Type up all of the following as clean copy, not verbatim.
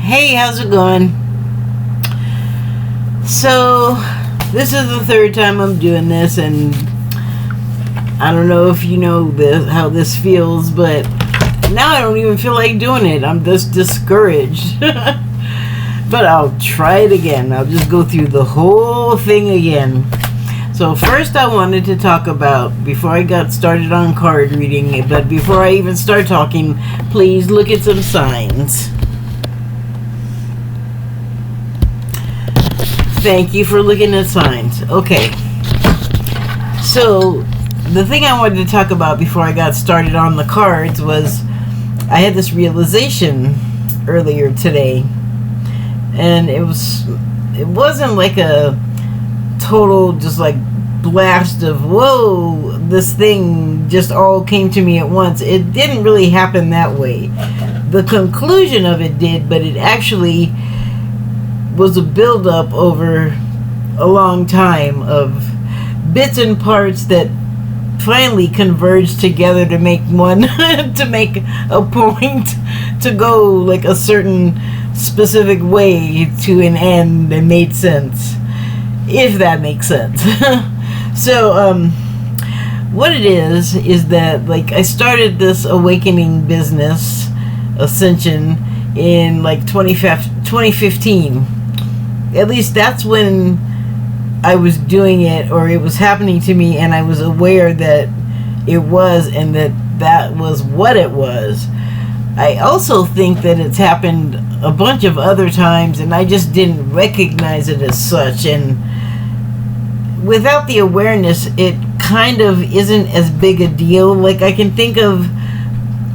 Hey, how's it going? So, this is the third time I'm doing this, and I don't know if you know how this feels, but now I don't even feel like doing it. I'm just discouraged. But I'll try it again. I'll just go through the whole thing again. So first I wanted to talk about, before I got started on card reading, but before I even start talking, please look at some signs. Thank you for looking at signs. Okay. So the thing I wanted to talk about before I got started on the cards was I had this realization earlier today. And it wasn't like a total just like blast of whoa, this thing just all came to me at once. It didn't really happen that way. The conclusion of it did, but it actually was a build-up over a long time of bits and parts that finally converged together to make one to make a point to go like a certain specific way to an end that made sense, if that makes sense. So what it is that like I started this awakening business ascension in like 2015. At least that's when I was doing it, or it was happening to me, and I was aware that it was, and that was what it was. I also think that it's happened a bunch of other times, and I just didn't recognize it as such. And without the awareness, it kind of isn't as big a deal. Like I can think of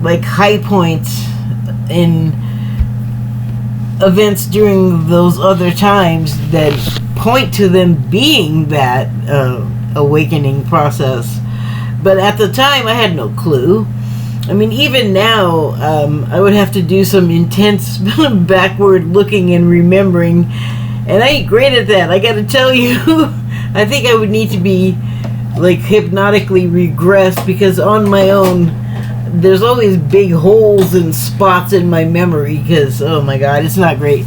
like high points in events during those other times that point to them being that awakening process. But at the time, I had no clue. I mean, even now, I would have to do some intense backward looking and remembering, and I ain't great at that, I gotta tell you. I think I would need to be like hypnotically regressed, because on my own there's always big holes and spots in my memory, because oh my god, it's not great.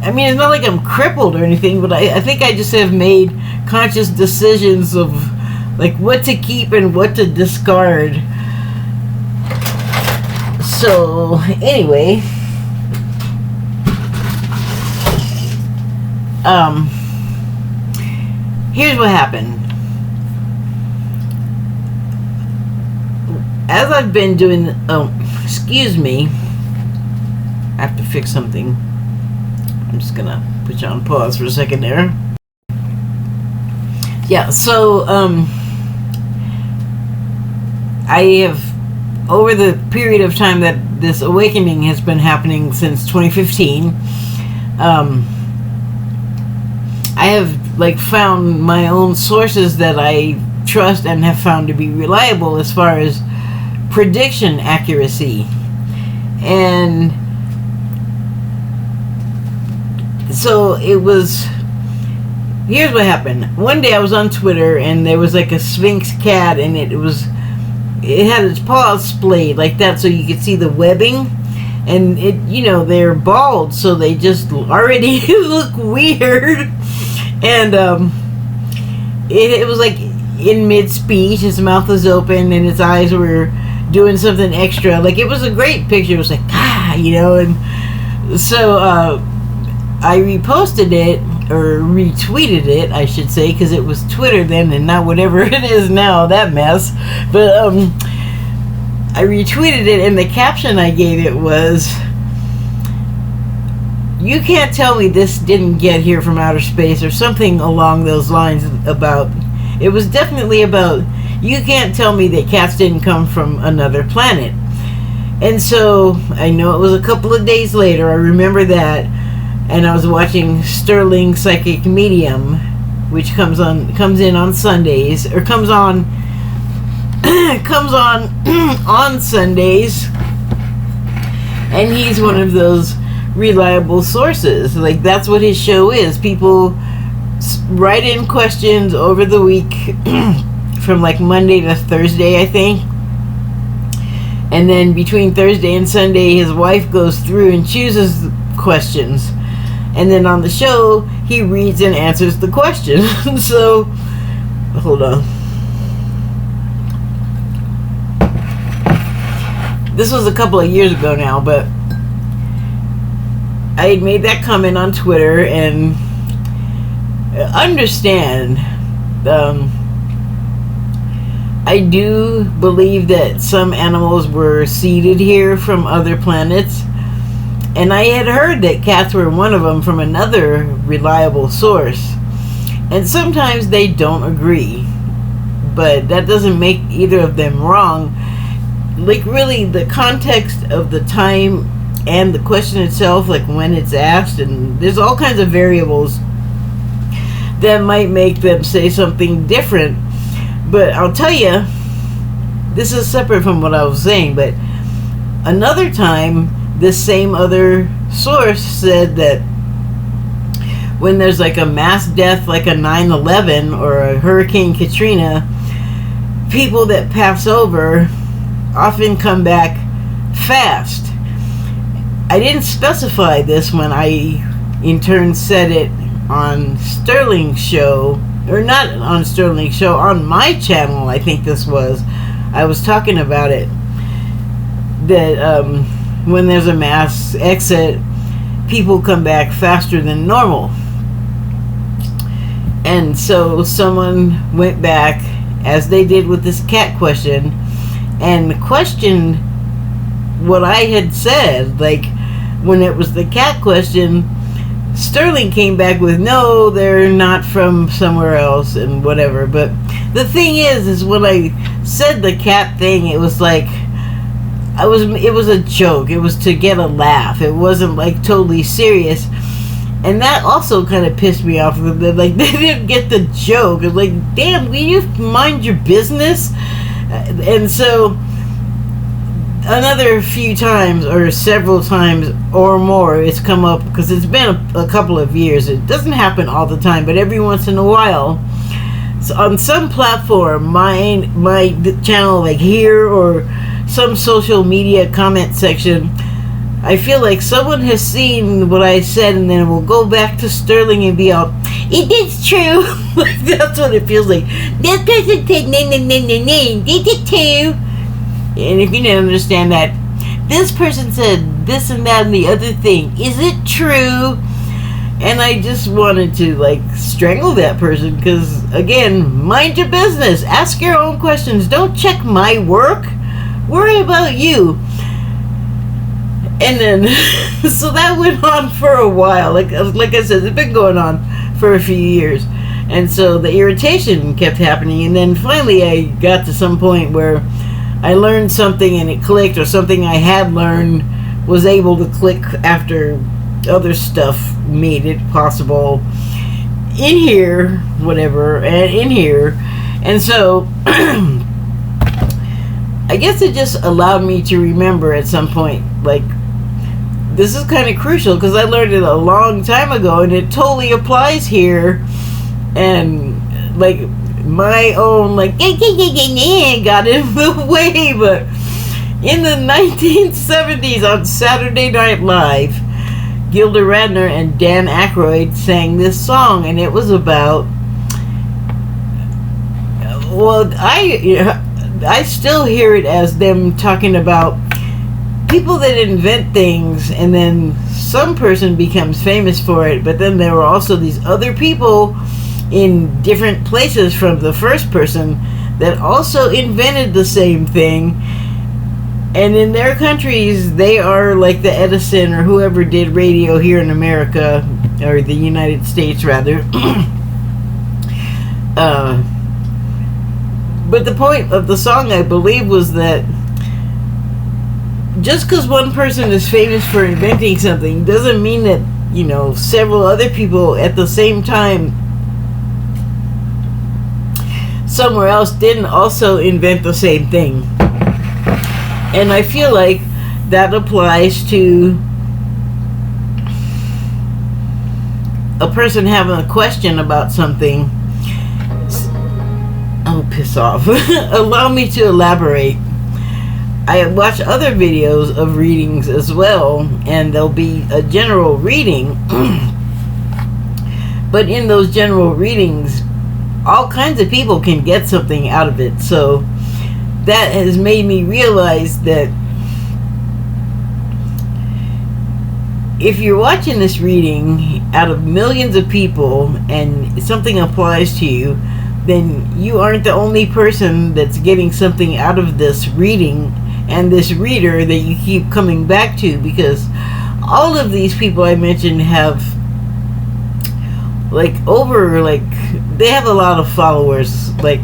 I mean, it's not like I'm crippled or anything, but I think I just have made conscious decisions of like what to keep and what to discard. So anyway, here's what happened. As I've been doing, excuse me, I have to fix something. I'm just gonna put you on pause for a second there. Yeah, so I have, over the period of time that this awakening has been happening since 2015, I have like found my own sources that I trust and have found to be reliable as far as prediction accuracy. And so it was, here's what happened. One day I was on Twitter, and there was like a Sphinx cat, and it had its paws splayed like that so you could see the webbing, and they're bald, so they just already look weird. And it was like in mid-speech, its mouth was open and its eyes were doing something extra. Like, it was a great picture. It was like, and so I reposted it, or retweeted it, I should say, because it was Twitter then and not whatever it is now, that mess. But I retweeted it, and the caption I gave it was, "You can't tell me this didn't get here from outer space," or something along those lines. About, it was definitely about, you can't tell me that cats didn't come from another planet. And so I know it was a couple of days later, I remember that, and I was watching Sterling Psychic Medium, which comes in on Sundays, or comes on on Sundays, and he's one of those reliable sources. Like, that's what his show is. People write in questions over the week from like Monday to Thursday, I think, And then between Thursday and Sunday, his wife goes through and chooses the questions. And then on the show, he reads and answers the question. So, hold on. This was a couple of years ago now, but I had made that comment on Twitter, and understand, I do believe that some animals were seeded here from other planets, and I had heard that cats were one of them from another reliable source. And sometimes they don't agree, but that doesn't make either of them wrong. Like, really, the context of the time and the question itself, like when it's asked, and there's all kinds of variables that might make them say something different. But I'll tell you, this is separate from what I was saying, but another time, this same other source said that when there's like a mass death, like a 9/11 or a Hurricane Katrina, people that pass over often come back fast. I didn't specify this when I in turn said it on Sterling's show, or not on Sterling's show, on my channel. I think this was, I was talking about it, that when there's a mass exit, people come back faster than normal. And so someone went back, as they did with this cat question, and questioned what I had said. Like, when it was the cat question, Sterling came back with, no, they're not from somewhere else and whatever. But the thing is when I said the cat thing, it was like, it was a joke. It was to get a laugh. It wasn't like totally serious. And that also kind of pissed me off. Like, they didn't get the joke. It's like, damn, will you mind your business? And so another few times, or several times or more, it's come up, because it's been a couple of years. It doesn't happen all the time, but every once in a while, so on some platform, my channel, like here, or some social media comment section, I feel like someone has seen what I said, and then will go back to Sterling and be all, it is true. Like, that's what it feels like. This person said did it too. And if you didn't understand that, this person said this and that and the other thing. Is it true? And I just wanted to, like, strangle that person, because, again, mind your business. Ask your own questions. Don't check my work. Worry about you. And then, so that went on for a while. Like I said, it's been going on for a few years. And so the irritation kept happening. And then finally I got to some point where I learned something and it clicked, or something I had learned was able to click after other stuff made it possible in here, whatever, and in here. And so I guess it just allowed me to remember at some point, like, this is kind of crucial, because I learned it a long time ago, and it totally applies here. And, like, my own, like, got in the way. But in the 1970s, on Saturday Night Live, Gilda Radner and Dan Aykroyd sang this song, and it was about, well, I still hear it as them talking about people that invent things, and then some person becomes famous for it, but then there were also these other people in different places from the first person that also invented the same thing, and in their countries they are like the Edison or whoever did radio here in America, or the United States rather. But the point of the song, I believe, was that just because one person is famous for inventing something doesn't mean that, you know, several other people at the same time somewhere else didn't also invent the same thing. And I feel like that applies to a person having a question about something. Oh, piss off. Allow me to elaborate. I watch other videos of readings as well, and there'll be a general reading. But in those general readings, all kinds of people can get something out of it. So that has made me realize that if you're watching this reading out of millions of people and something applies to you, then you aren't the only person that's getting something out of this reading and this reader that you keep coming back to, because all of these people I mentioned have they have a lot of followers, like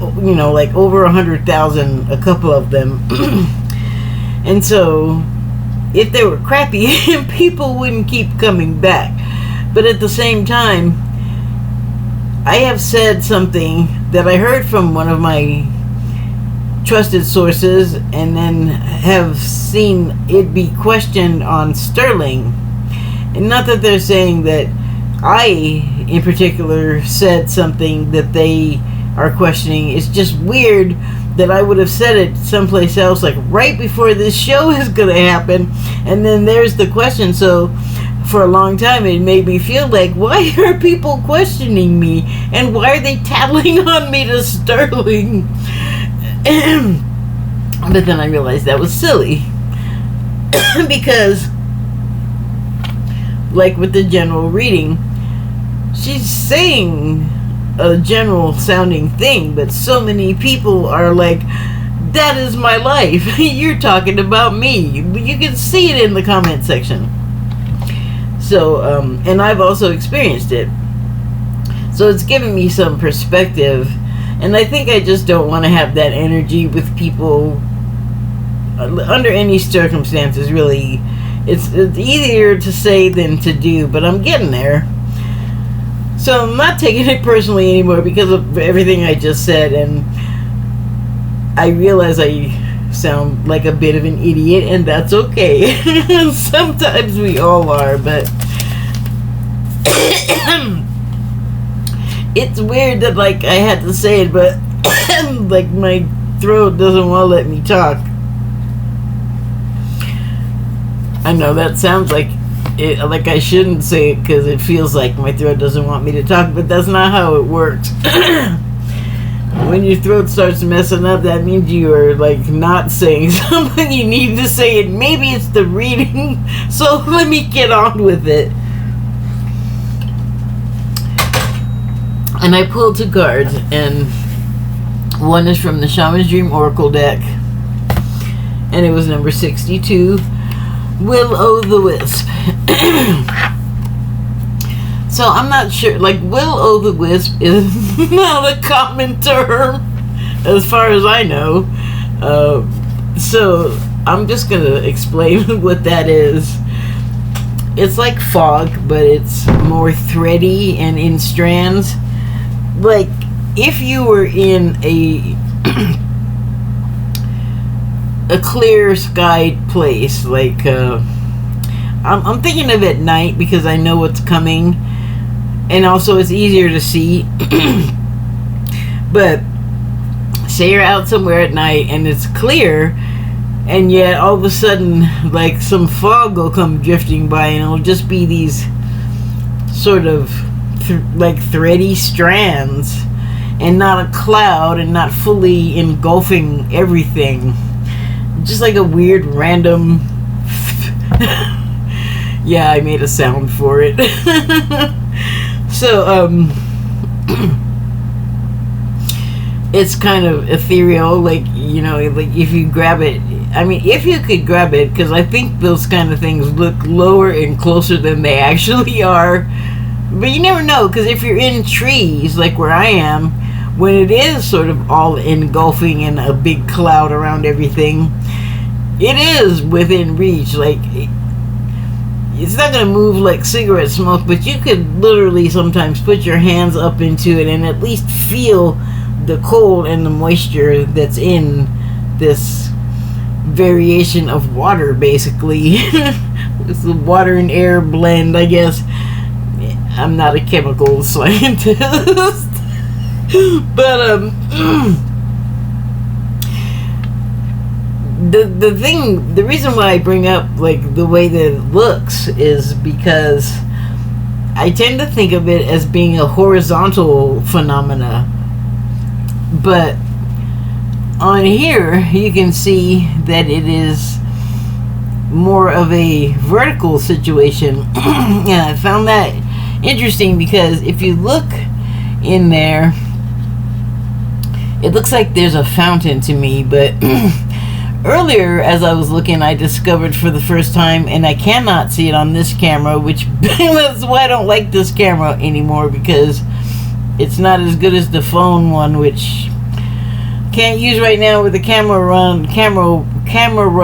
over 100,000, a couple of them. And so if they were crappy, people wouldn't keep coming back. But at the same time, I have said something that I heard from one of my trusted sources, and then have seen it be questioned on Sterling. And not that they're saying that I in particular said something that they are questioning. It's just weird that I would have said it someplace else, like right before this show is going to happen, and then there's the question. So for a long time it made me feel like, why are people questioning me, and why are they tattling on me to Sterling? But then I realized that was silly. Because like with the general reading, she's saying a general sounding thing, but so many people are like, that is my life. You're talking about me. You can see it in the comment section. So and I've also experienced it, so it's giving me some perspective. And I think I just don't want to have that energy with people under any circumstances, really. It's easier to say than to do, but I'm getting there. So I'm not taking it personally anymore because of everything I just said, and I realize I sound like a bit of an idiot, and that's okay. Sometimes we all are, but it's weird that like I had to say it, but like my throat doesn't want to let me talk. I know that sounds like like I shouldn't say it because it feels like my throat doesn't want me to talk, but that's not how it works. When your throat starts messing up, that means you are like not saying something you need to say, and maybe it's the reading. So let me get on with it. And I pulled 2 cards, and one is from the Shaman's Dream Oracle deck, and it was number 62, Will-O-the-Wisp. So I'm not sure, like, Will-O-the-Wisp is not a common term as far as I know. So I'm just gonna explain what that is. It's like fog, but it's more thready and in strands. Like if you were in a clear skied place, like I'm thinking of at night because I know what's coming, and also it's easier to see. But say you're out somewhere at night and it's clear, and yet all of a sudden like some fog will come drifting by, and it'll just be these sort of like thready strands, and not a cloud, and not fully engulfing everything, just like a weird random yeah, I made a sound for it. So it's kind of ethereal, like, you know, like if you grab it, I mean, if you could grab it, because I think those kind of things look lower and closer than they actually are. But you never know, because if you're in trees, like where I am, when it is sort of all engulfing and a big cloud around everything, it is within reach. Like, it's not going to move like cigarette smoke, but you could literally sometimes put your hands up into it and at least feel the cold and the moisture that's in this variation of water, basically. It's the water and air blend, I guess. I'm not a chemical scientist. But the reason why I bring up like the way that it looks is because I tend to think of it as being a horizontal phenomena, but on here you can see that it is more of a vertical situation. And I found that interesting because if you look in there, it looks like there's a fountain to me, but earlier as I was looking, I discovered for the first time, and I cannot see it on this camera, which that's why I don't like this camera anymore, because it's not as good as the phone one, which can't use right now with the camera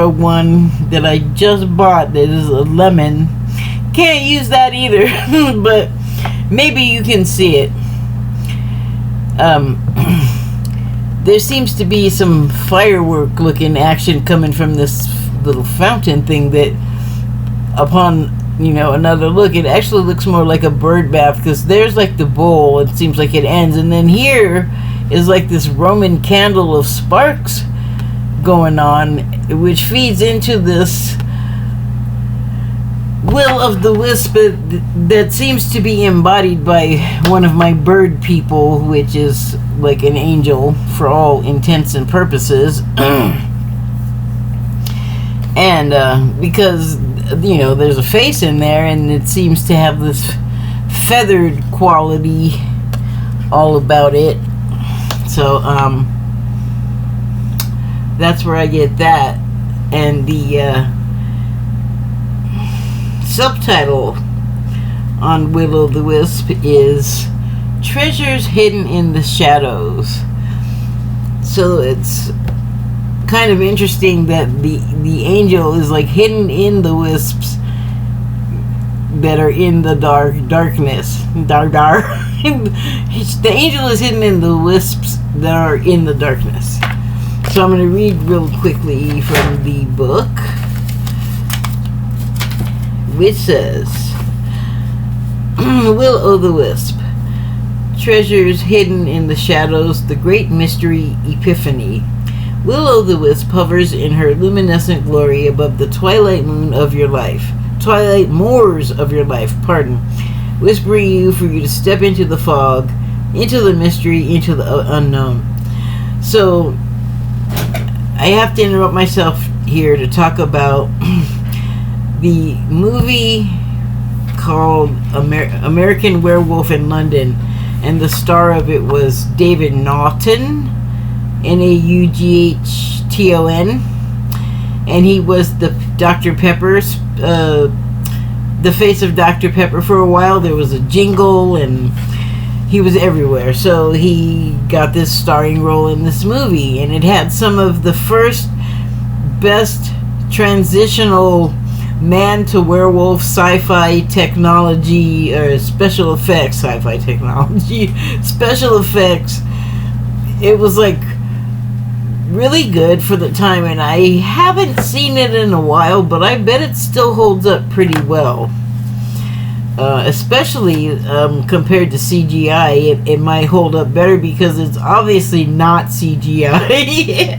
one that I just bought that is a lemon. Can't use that either. But maybe you can see it. There seems to be some firework looking action coming from this little fountain thing that, upon another look, it actually looks more like a bird bath, because there's like the bowl, it seems like it ends, and then here is like this Roman candle of sparks going on, which feeds into this will of the wisp that seems to be embodied by one of my bird people, which is like an angel for all intents and purposes. And because there's a face in there, and it seems to have this feathered quality all about it. So that's where I get that. And the subtitle on Will-O-the-Wisp is Treasures Hidden in the Shadows. So it's kind of interesting that the angel is like hidden in the wisps that are in the darkness. The angel is hidden in the wisps that are in the darkness. So I'm going to read real quickly from the book, which says, Will-O-the-Wisp, Treasures Hidden in the Shadows, the Great Mystery Epiphany. Will-O-the-Wisp hovers in her luminescent glory above the twilight moors of your life, whispering for you to step into the fog, into the mystery, into the unknown. So, I have to interrupt myself here to talk about the movie called American Werewolf in London, and the star of it was David Naughton, Naughton, and he was the Dr. Pepper's the face of Dr. Pepper for a while. There was a jingle, and he was everywhere. So he got this starring role in this movie, and it had some of the first best transitional man to werewolf sci-fi technology, or special effects sci-fi technology special effects. It was like really good for the time, and I haven't seen it in a while, but I bet it still holds up pretty well. Especially compared to CGI, it might hold up better because it's obviously not CGI.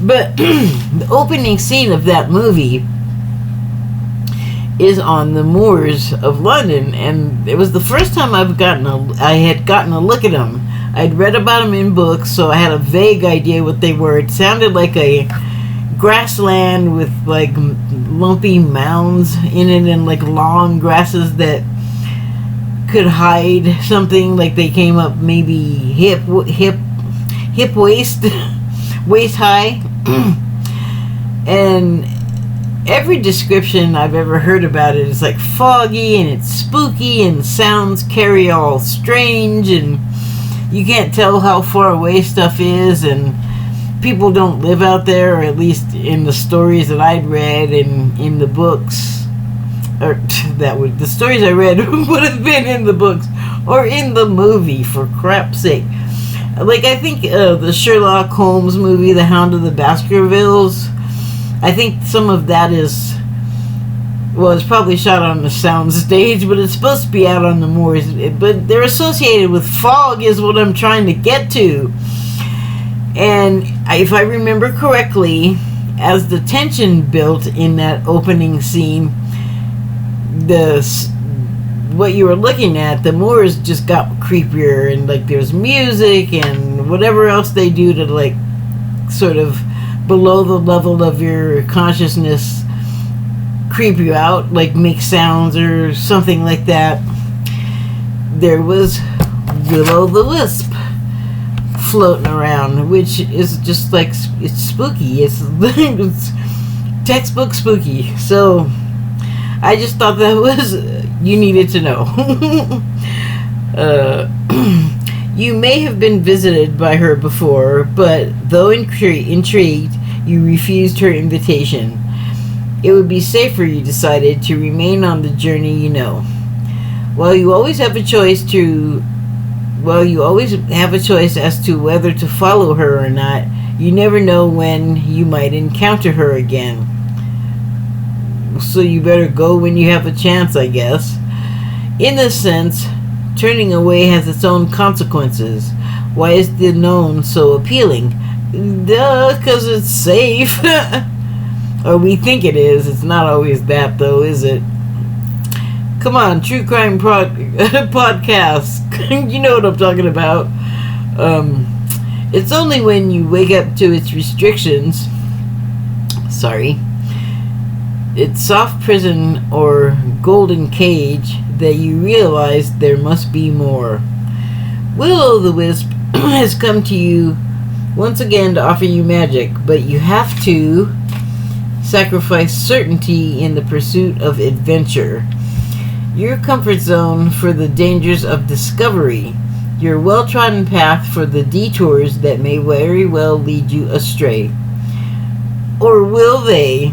But the opening scene of that movie is on the moors of London, and it was the first time I had gotten a look at them. I'd read about them in books, so I had a vague idea what they were. It sounded like a grassland with like lumpy mounds in it, and like long grasses that could hide something. Like they came up maybe hip waist waist high. And every description I've ever heard about it is like foggy, and it's spooky, and sounds carry all strange, and you can't tell how far away stuff is, and people don't live out there, or at least in the stories that I'd read and in the books, or the stories I read would have been in the books or in the movie, for crap's sake. Like, I think the Sherlock Holmes movie, The Hound of the Baskervilles, I think some of that is, well, it's probably shot on the sound stage, but it's supposed to be out on the moors. But they're associated with fog is what I'm trying to get to. And if I remember correctly, as the tension built in that opening scene, what you were looking at, the more it just got creepier, and like there's music and whatever else they do to like sort of below the level of your consciousness creep you out, like make sounds or something like that. There was Will-o'-the-Wisp floating around, which is just like, it's spooky. It's textbook spooky. So I just thought that was, you needed to know. You may have been visited by her before, but though intrigued, you refused her invitation. It would be safer, you decided, to remain on the journey you know. While you always have a choice as to whether to follow her or not, you never know when you might encounter her again. So you better go when you have a chance, I guess. In a sense, turning away has its own consequences. Why is the known so appealing? Duh, 'cause it's safe. Or we think it is. It's not always that, though, is it? Come on, true crime podcast. You know what I'm talking about. It's only when you wake up to its restrictions, its soft prison or golden cage, that you realize there must be more. Will-o'-the-Wisp has come to you once again to offer you magic, but you have to sacrifice certainty in the pursuit of adventure. Your comfort zone for the dangers of discovery. Your well-trodden path for the detours that may very well lead you astray. Or will they?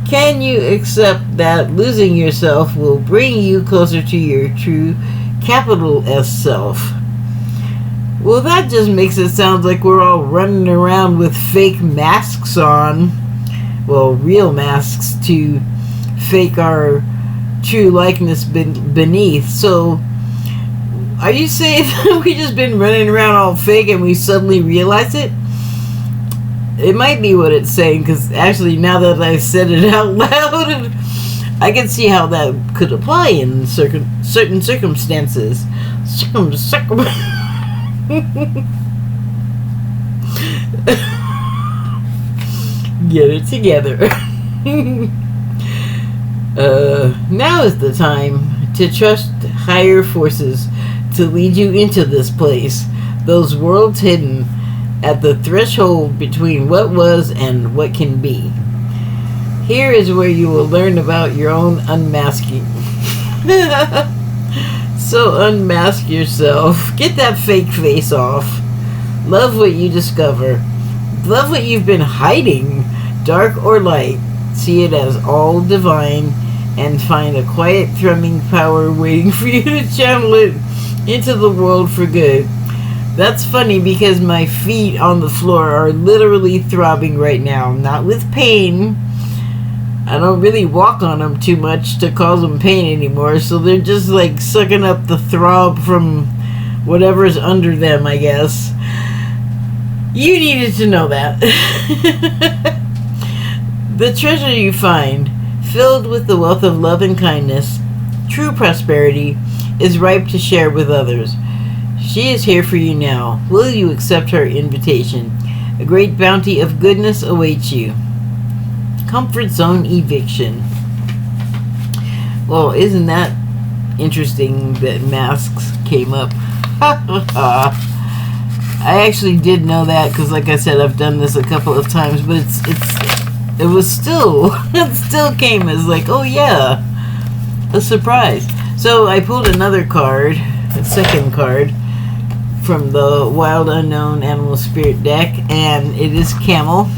Can you accept that losing yourself will bring you closer to your true capital S self? Well, that just makes it sound like we're all running around with fake masks on. Well, real masks to fake our true likeness beneath. So, are you saying that we just been running around all fake and we suddenly realize it? It might be what it's saying, because actually now that I said it out loud, I can see how that could apply in certain circumstances. Get it together. Now is the time to trust higher forces to lead you into this place, those worlds hidden at the threshold between what was and what can be. Here is where you will learn about your own unmasking. So unmask yourself. Get that fake face off. Love what you discover. Love what you've been hiding, dark or light. See it as all divine, and find a quiet thrumming power waiting for you to channel it into the world for good. That's funny because my feet on the floor are literally throbbing right now. Not with pain. I don't really walk on them too much to cause them pain anymore, so they're just like sucking up the throb from whatever's under them, I guess. You needed to know that. The treasure you find, filled with the wealth of love and kindness, true prosperity, is ripe to share with others. She is here for you now. Will you accept her invitation? A great bounty of goodness awaits you. Comfort zone eviction. Well, isn't that interesting that masks came up? I actually did know that because, like I said, I've done this a couple of times, but it was still it still came as like, oh yeah, a surprise. So I pulled another card, a second card from the Wild Unknown Animal Spirit deck, and it is Camel.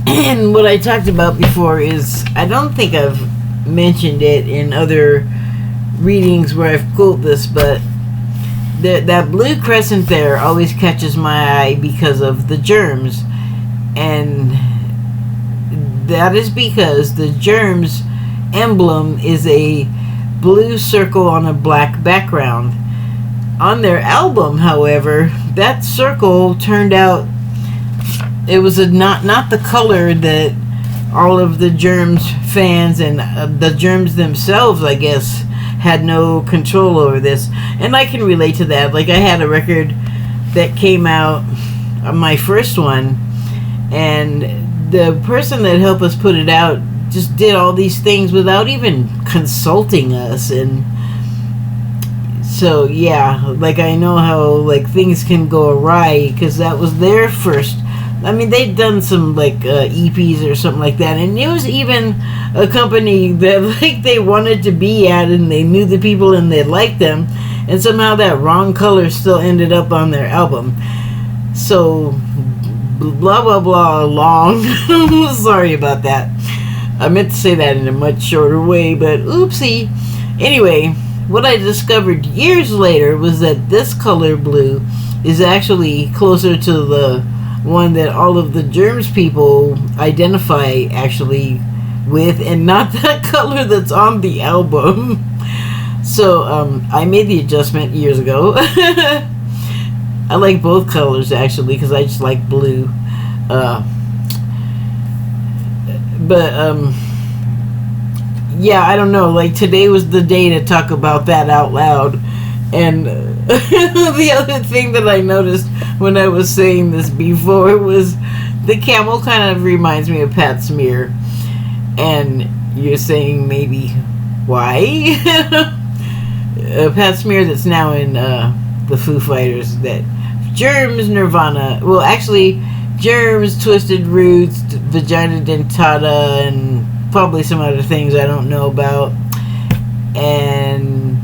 And what I talked about before is, I don't think I've mentioned it in other readings where I've pulled this, but that blue crescent there always catches my eye because of the germs. And that is because the germs emblem is a blue circle on a black background. On their album, however, that circle turned out it was not the color that all of the germs fans and the germs themselves, I guess, had no control over this. And I can relate to that. Like, I had a record that came out, my first one, and the person that helped us put it out just did all these things without even consulting us. And so yeah, like, I know how like things can go awry because that was their first. I mean, they'd done some like EPs or something like that, and it was even a company that like they wanted to be at, and they knew the people and they liked them, and somehow that wrong color still ended up on their album. So blah blah blah long. Sorry about that. I meant to say that in a much shorter way, but oopsie. Anyway, what I discovered years later was that this color blue is actually closer to the one that all of the germs people identify actually with, and not that color that's on the album. So I made the adjustment years ago. I like both colors actually because I just like blue. But yeah, I don't know, like today was the day to talk about that out loud. And the other thing that I noticed when I was saying this before was the camel kind of reminds me of Pat Smear. And you're saying maybe why? Pat Smear that's now in the Foo Fighters, that Germs, Nirvana, well actually Germs, Twisted Roots, Vagina Dentata, and probably some other things I don't know about, and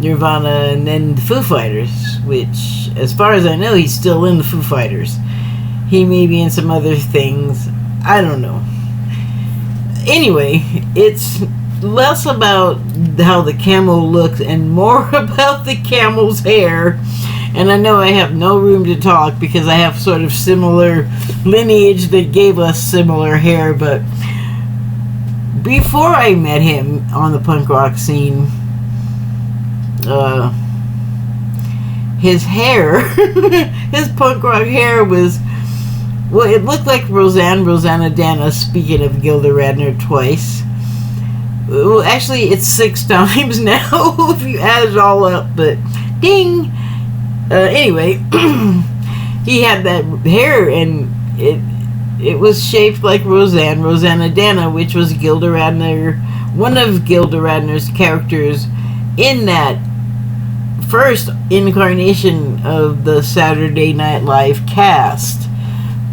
Nirvana, and then the Foo Fighters, which as far as I know he's still in the Foo Fighters. He may be in some other things, I don't know. Anyway, it's less about how the camel looks and more about the camel's hair. And I know I have no room to talk because I have sort of similar lineage that gave us similar hair. But before I met him on the punk rock scene, his hair, his punk rock hair was, well, it looked like Rosanna Dana, speaking of Gilda Radner twice. Well, actually, it's 6 times now if you add it all up, but ding! Anyway, he had that hair, and it was shaped like Rosanna Dana, which was Gilda Radner, one of Gilda Radner's characters in that first incarnation of the Saturday Night Live cast.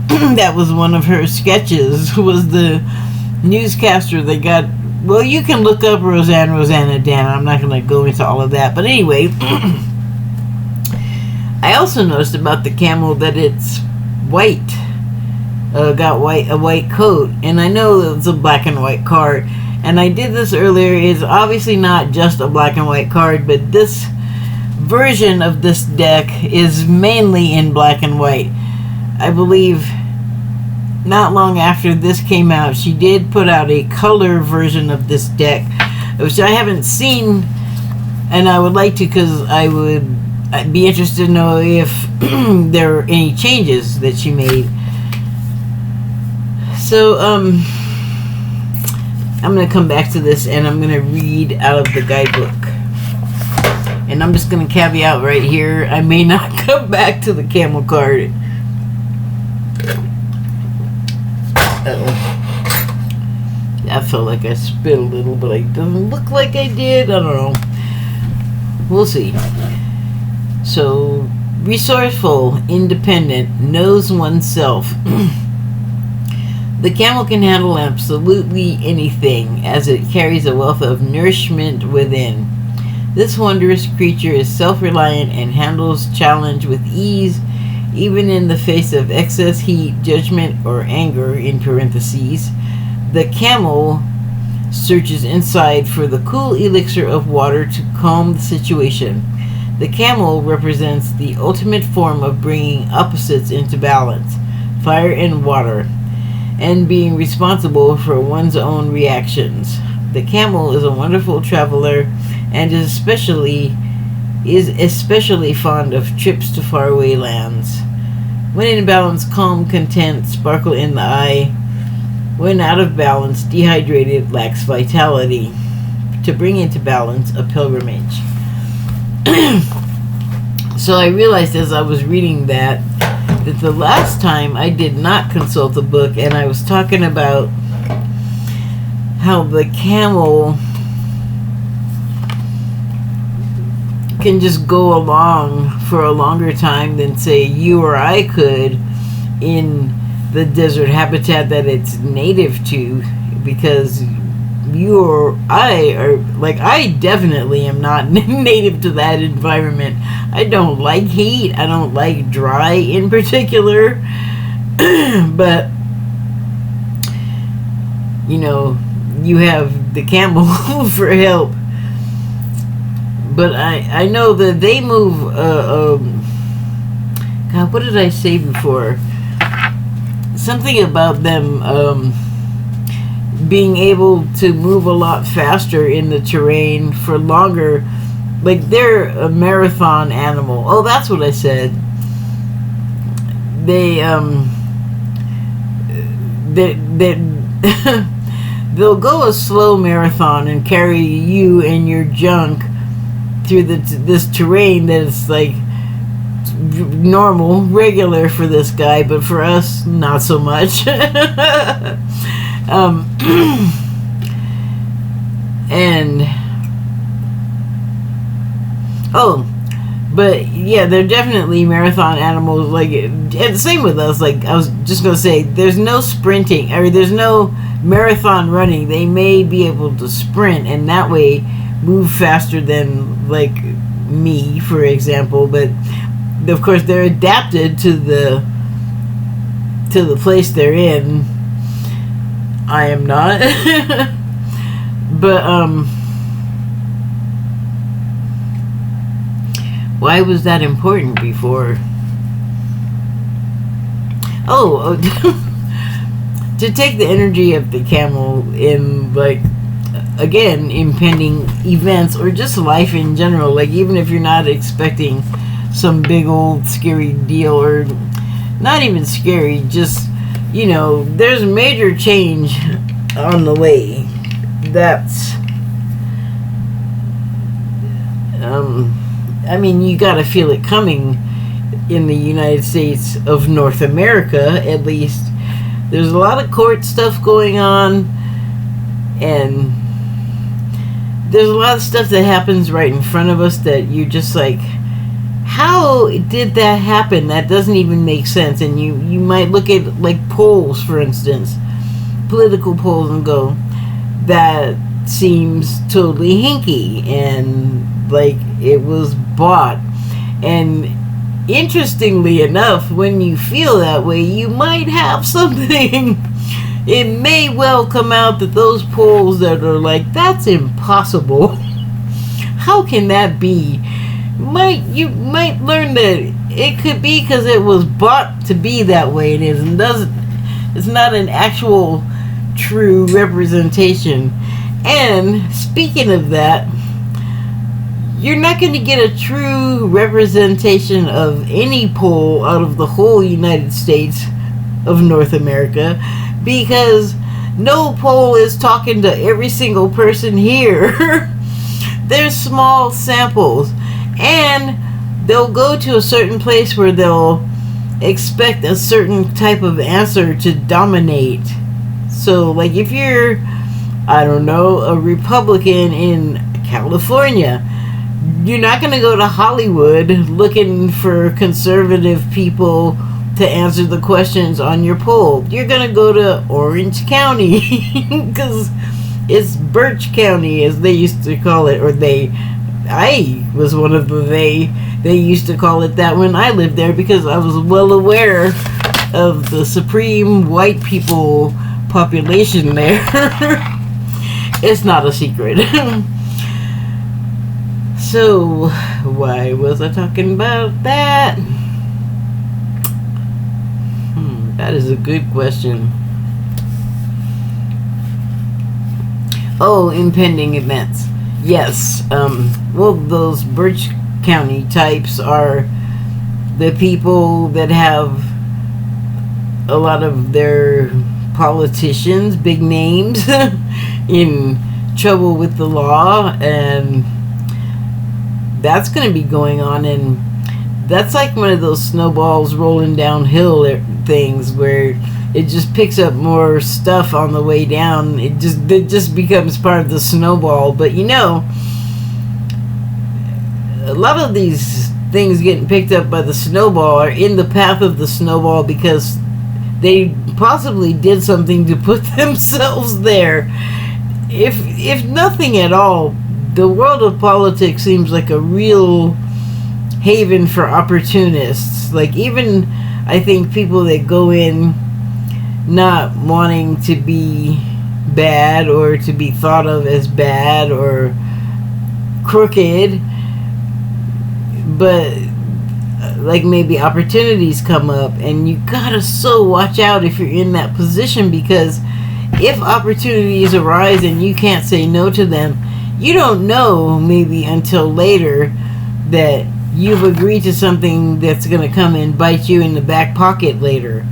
That was one of her sketches, was the newscaster that got, well, you can look up Rosanna Dana, I'm not going to go into all of that, but anyway, I also noticed about the camel that it's white, got a white coat, and I know it's a black and white card, and I did this earlier. It's obviously not just a black and white card, but this version of this deck is mainly in black and white. I believe not long after this came out, she did put out a color version of this deck, which I haven't seen, and I would like to, because I'd be interested to know if there were any changes that she made. So I'm going to come back to this, and I'm going to read out of the guidebook. And I'm just going to caveat right here, I may not come back to the camel card. I felt like I spit a little, but it doesn't look like I did. I don't know. We'll see. So, resourceful, independent, knows oneself. The camel can handle absolutely anything, as it carries a wealth of nourishment within. This wondrous creature is self-reliant and handles challenge with ease, even in the face of excess heat, judgment, or anger, in parentheses. The camel searches inside for the cool elixir of water to calm the situation. The camel represents the ultimate form of bringing opposites into balance, fire and water, and being responsible for one's own reactions. The camel is a wonderful traveler and is especially is especially fond of trips to faraway lands. When in balance, calm, content, sparkle in the eye. When out of balance, dehydrated, lacks vitality. To bring into balance, a pilgrimage. So I realized as I was reading that the last time I did not consult a book, and I was talking about how the camel can just go along for a longer time than, say, you or I could in the desert habitat that it's native to, because you or I are, like, I definitely am not native to that environment. I don't like heat. I don't like dry in particular. But, you know, you have the camel for help. But I know that they move, God, what did I say before? Something about them being able to move a lot faster in the terrain for longer. Like, they're a marathon animal. Oh, that's what I said. They'll go a slow marathon and carry you and your junk through this terrain that is like normal, regular for this guy, but for us, not so much. But yeah, they're definitely marathon animals. Like, and the same with us. Like, I was just gonna say, there's no sprinting, or there's no marathon running. They may be able to sprint, and that way move faster than, like, me, for example. But of course, they're adapted to the place they're in. I am not. But why was that important before? To take the energy of the camel in, like, again, impending events, or just life in general. Like, even if you're not expecting some big old scary deal, or not even scary, just, you know, there's major change on the way. That's I mean, you gotta feel it coming in the United States of North America, at least. There's a lot of court stuff going on, and there's a lot of stuff that happens right in front of us that you're just like, how did that happen? That doesn't even make sense. And you might look at, like, polls, for instance, political polls, and go, that seems totally hinky, and like it was bought. And interestingly enough, when you feel that way, you might have something. It may well come out that those polls that are like, that's impossible, how can that be, you might learn that it could be because it was bought to be that way. It's not an actual true representation. And speaking of that, you're not going to get a true representation of any poll out of the whole United States of North America, because no poll is talking to every single person here. There's small samples, and they'll go to a certain place where they'll expect a certain type of answer to dominate. So, like, if you're, I don't know, a Republican in California, you're not going to go to Hollywood looking for conservative people to answer the questions on your poll. You're going to go to Orange County, because it's Birch County, as they used to call it, or I was one of the they used to call it that when I lived there, because I was well aware of the supreme white people population there. It's not a secret. So, why was I talking about that? That is a good question. Oh, impending events. Yes. Well, those Birch county types are the people that have a lot of their politicians, big names, in trouble with the law, and that's going to be going on. And that's like one of those snowballs rolling downhill things where it just picks up more stuff on the way down. It just becomes part of the snowball. But you know, a lot of these things getting picked up by the snowball are in the path of the snowball because they possibly did something to put themselves there. If nothing at all, the world of politics seems like a real haven for opportunists. Like, even I think people that go in not wanting to be bad or to be thought of as bad or crooked, but like maybe opportunities come up, and you gotta so watch out if you're in that position, because if opportunities arise and you can't say no to them, you don't know maybe until later that you've agreed to something that's going to come and bite you in the back pocket later,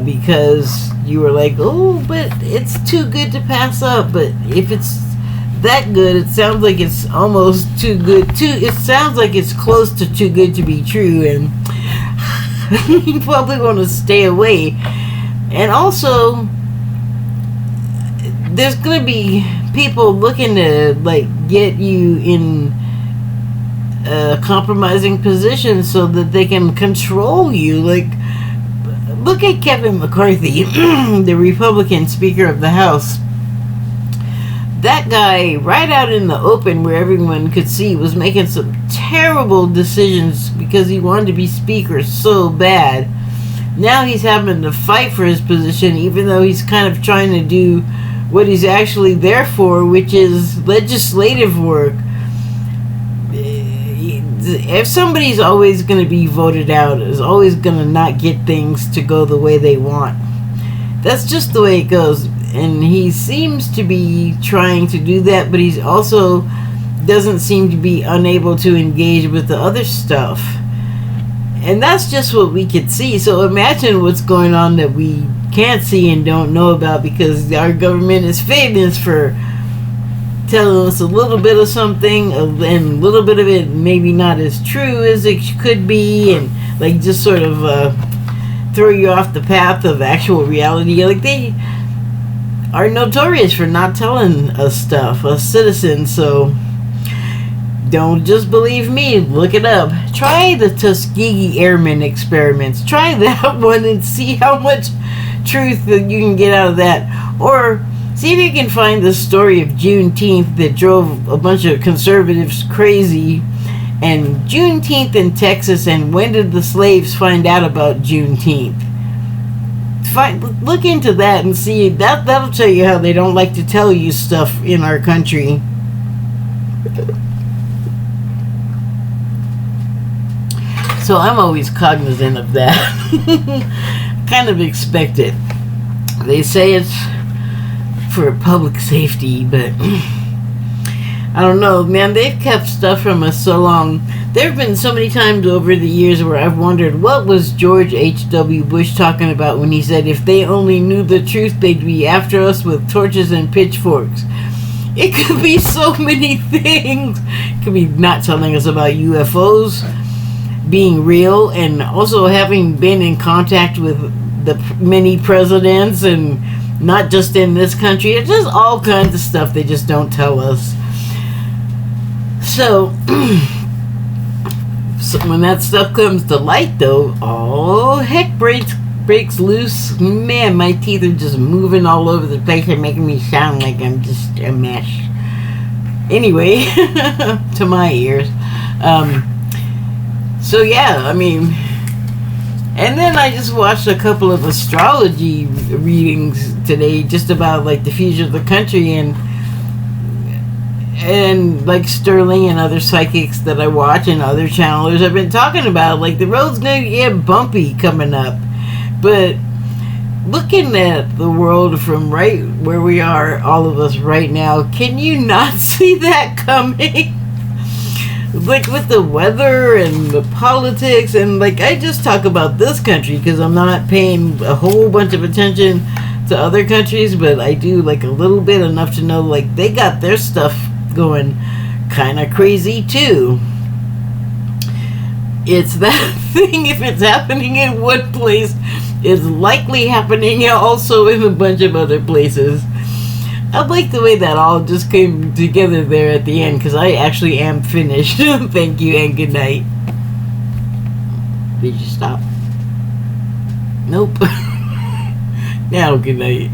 because you were like, oh, but it's too good to pass up. But if it's that good, it sounds like it's almost too good. It sounds like it's close to too good to be true, and you probably want to stay away. And also, there's going to be people looking to like get you in a compromising position so that they can control you. Like, look at Kevin McCarthy, the Republican Speaker of the House. That guy, right out in the open where everyone could see, was making some terrible decisions because he wanted to be Speaker so bad. Now he's having to fight for his position, even though he's kind of trying to do what he's actually there for, which is legislative work. If somebody's always going to be voted out, is always going to not get things to go the way they want. That's just the way it goes. And he seems to be trying to do that, but he's also doesn't seem to be unable to engage with the other stuff. And that's just what we could see. So imagine what's going on that we can't see and don't know about, because our government is famous for telling us a little bit of something and a little bit of it maybe not as true as it could be, and like just sort of throw you off the path of actual reality. Like, they are notorious for not telling us stuff, us citizens. So don't just believe me, look it up. Try the Tuskegee Airmen experiments. Try that one and see how much truth that you can get out of that. Or see if you can find the story of Juneteenth that drove a bunch of conservatives crazy. And Juneteenth in Texas, and when did the slaves find out about Juneteenth? Look into that and see. That'll tell you how they don't like to tell you stuff in our country. So I'm always cognizant of that. Kind of expect it. They say it's for public safety, but I don't know, man. They've kept stuff from us so long. There have been so many times over the years where I've wondered, what was George H.W. Bush talking about when he said, if they only knew the truth, they'd be after us with torches and pitchforks? It could be so many things. It could be not telling us about UFOs being real, and also having been in contact with the many presidents, and not just in this country. It's just all kinds of stuff they just don't tell us. So, when that stuff comes to light, though, oh heck breaks loose. Man, my teeth are just moving all over the place and making me sound like I'm just a mess. Anyway, to my ears. So yeah, I mean, and then I just watched a couple of astrology readings today, just about like the future of the country, and like Sterling and other psychics that I watch and other channelers have been talking about, like, the road's gonna get bumpy coming up. But looking at the world from right where we are, all of us right now, can you not see that coming? like with the weather and the politics, and like I just talk about this country because I'm not paying a whole bunch of attention to other countries, but I do like a little bit, enough to know like they got their stuff going kind of crazy too. It's that thing, if it's happening in one place, it's likely happening also in a bunch of other places. I like the way that all just came together there at the end, because I actually am finished. Thank you and good night. Did you stop? Nope. Now good night.